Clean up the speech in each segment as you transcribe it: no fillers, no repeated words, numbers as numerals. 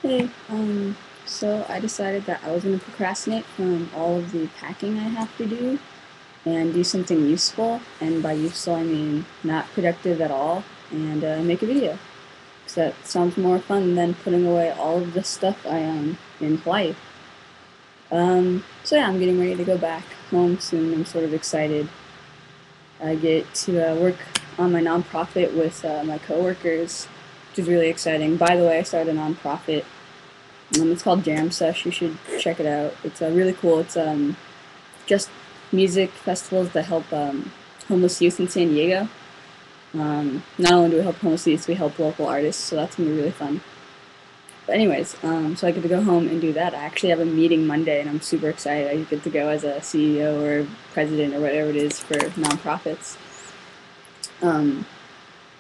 Hey, so I decided that I was going to procrastinate from all of the packing I have to do and do something useful. And by useful, I mean not productive at all, and make a video. Because that sounds more fun than putting away all of the stuff I own in Hawaii. So yeah, I'm getting ready to go back home soon. I'm sort of excited. I get to work on my nonprofit with my coworkers, which is really exciting. By the way, I started a nonprofit. It's called Jam Sesh. You should check it out. It's really cool. It's just music festivals that help homeless youth in San Diego. Not only do we help homeless youth, we help local artists, so that's gonna be really fun. But anyways, so I get to go home and do that. I actually have a meeting Monday, and I'm super excited. I get to go as a CEO or president or whatever it is for nonprofits, and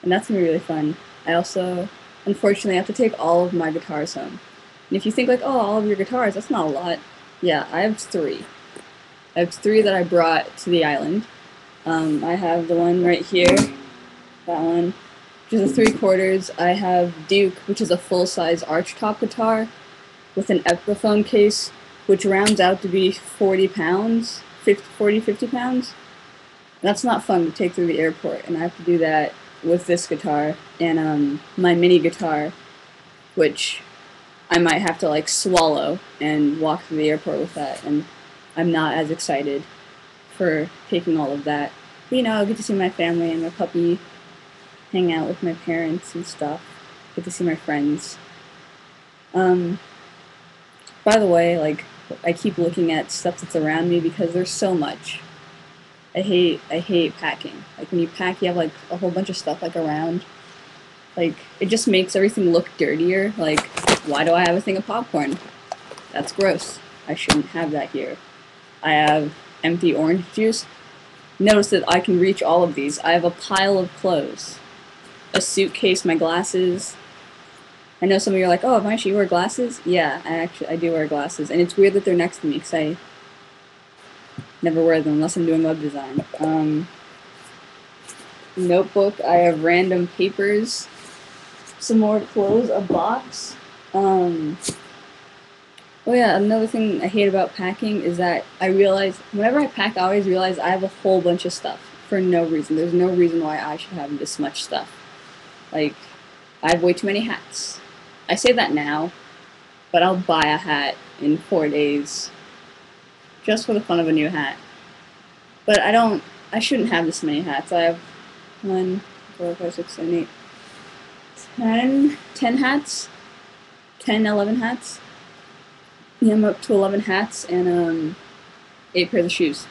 that's gonna be really fun. I also, unfortunately, have to take all of my guitars home. And if you think like, oh, all of your guitars, that's not a lot. Yeah, I have three. I have three that I brought to the island. I have the one right here, that one, which is a 3/4. I have Duke, which is a full-size archtop guitar with an Epiphone case, which rounds out to be 40 pounds, 50 pounds. That's not fun to take through the airport, and I have to do that with this guitar and my mini guitar, which I might have to like swallow and walk through the airport with that, and I'm not as excited for taking all of that. But I'll get to see my family and my puppy, hang out with my parents and stuff, get to see my friends. Um, by the way, like, I keep looking at stuff that's around me because there's so much. I hate packing. Like when you pack, you have like a whole bunch of stuff like around. Like it just makes everything look dirtier. Like, why do I have a thing of popcorn? That's gross. I shouldn't have that here. I have empty orange juice. Notice that I can reach all of these. I have a pile of clothes, a suitcase, my glasses. I know some of you are like, oh, Maisha, you wear glasses? Yeah, I do wear glasses. And it's weird that they're next to me because I never wear them unless I'm doing web design. Notebook, I have random papers, some more clothes, a box. Oh yeah, another thing I hate about packing is that I realize whenever I pack, I always realize I have a whole bunch of stuff for no reason. There's no reason why I should have this much stuff. Like, I have way too many hats. I say that now, but I'll buy a hat in 4 days just for the fun of a new hat. But I shouldn't have this many hats. I have one, four, five, six, seven, eight, 10 hats, 10, 11 hats. Yeah, I'm up to 11 hats and 8 pairs of shoes.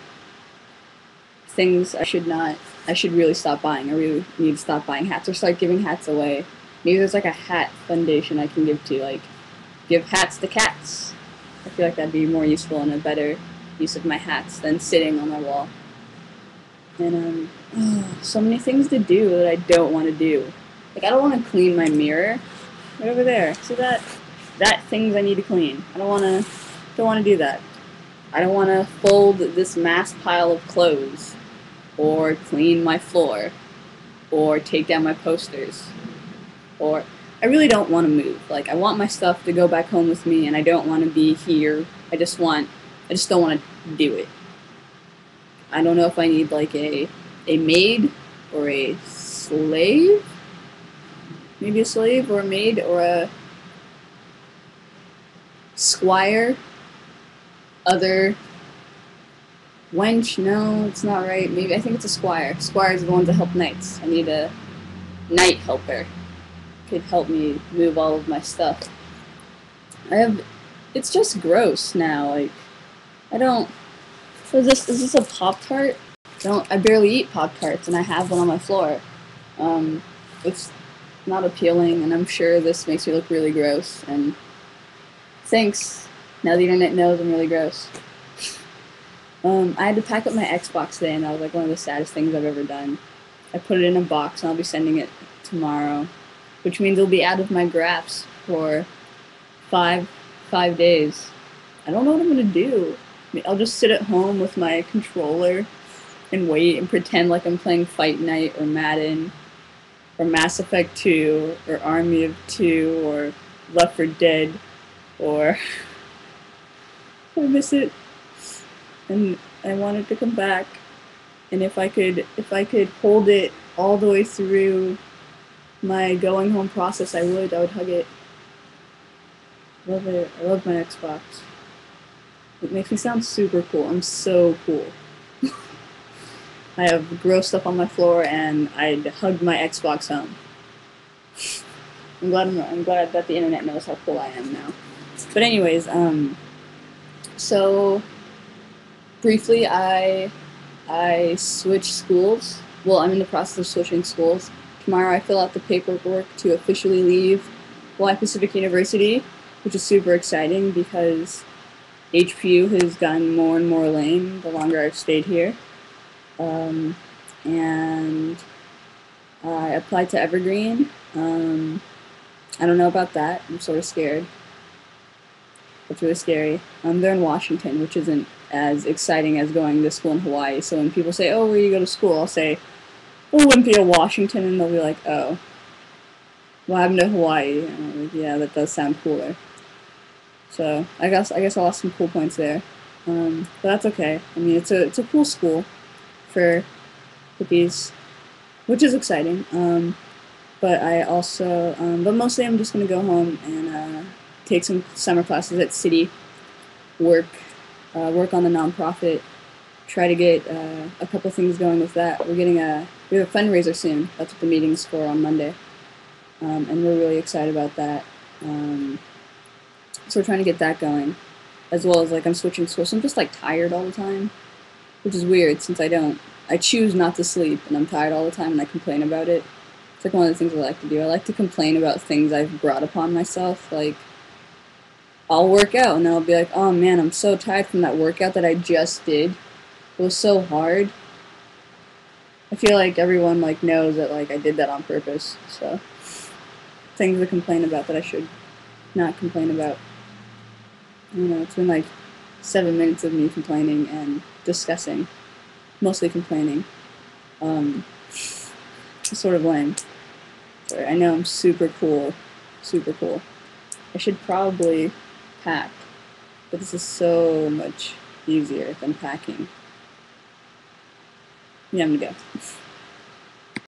Things I should really stop buying. I really need to stop buying hats or start giving hats away. Maybe there's like a hat foundation I can give to, like, give hats to cats. I feel like that'd be more useful and a better use of my hats than sitting on my wall. And so many things to do that I don't want to do. Like, I don't want to clean my mirror. Right over there. See that? That things I need to clean. Don't want to do that. I don't want to fold this mass pile of clothes, or clean my floor, or take down my posters, or I really don't want to move. Like, I want my stuff to go back home with me, and I don't want to be here. I just don't want to do it. I don't know if I need like a maid or a slave, maybe a slave or a maid or a squire, other wench. No, it's not right. Maybe I think it's a squire. Squires are the ones that help knights. I need a knight helper. Could help me move all of my stuff. I have. It's just gross now. Like, I don't. Is this a Pop Tart? I barely eat Pop Tarts, and I have one on my floor. It's not appealing, and I'm sure this makes me look really gross. And thanks. Now the internet knows I'm really gross. I had to pack up my Xbox today, and that was like one of the saddest things I've ever done. I put it in a box, and I'll be sending it tomorrow, which means it'll be out of my grasp for five days. I don't know what I'm gonna do. I mean, I'll just sit at home with my controller and wait and pretend like I'm playing Fight Night or Madden or Mass Effect 2 or Army of Two or Left for Dead, or I miss it, and I wanted to come back. And if I could hold it all the way through my going home process, I would hug it. Love it. I love my Xbox. It makes me sound super cool. I'm so cool. I have gross stuff on my floor, and I'd hug my Xbox home. I'm glad that the internet knows how cool I am now. But anyways, so briefly, I switched schools. Well, I'm in the process of switching schools. Tomorrow, I fill out the paperwork to officially leave Hawaii Pacific University, which is super exciting because HPU has gotten more and more lame the longer I've stayed here. And I applied to Evergreen. I don't know about that. I'm sort of scared. It's really scary. They're in Washington, which isn't as exciting as going to school in Hawaii. So when people say, "Oh, where do you go to school?" I'll say, "Olympia, Washington," and they'll be like, "Oh, what happened to Hawaii?" And I'm like, "Yeah, that does sound cooler." So I guess I lost some cool points there, but that's okay. I mean, it's a cool school for hippies, which is exciting. But I also, but mostly I'm just gonna go home and take some summer classes at City, work on the nonprofit, try to get a couple things going with that. We have a fundraiser soon. That's what the meeting's for on Monday, and we're really excited about that. So we're trying to get that going, as well as like I'm switching schools. So I'm just like tired all the time, which is weird since I choose not to sleep and I'm tired all the time and I complain about it. It's like one of the things I like to do. I like to complain about things I've brought upon myself. Like, I'll work out and then I'll be like, oh man, I'm so tired from that workout that I just did. It was so hard. I feel like everyone like knows that like I did that on purpose. So things to complain about that I should not complain about. You know, it's been like 7 minutes of me complaining and discussing, mostly complaining. It's sort of lame. Sorry, I know I'm super cool, super cool. I should probably pack, but this is so much easier than packing. Yeah, I'm gonna go.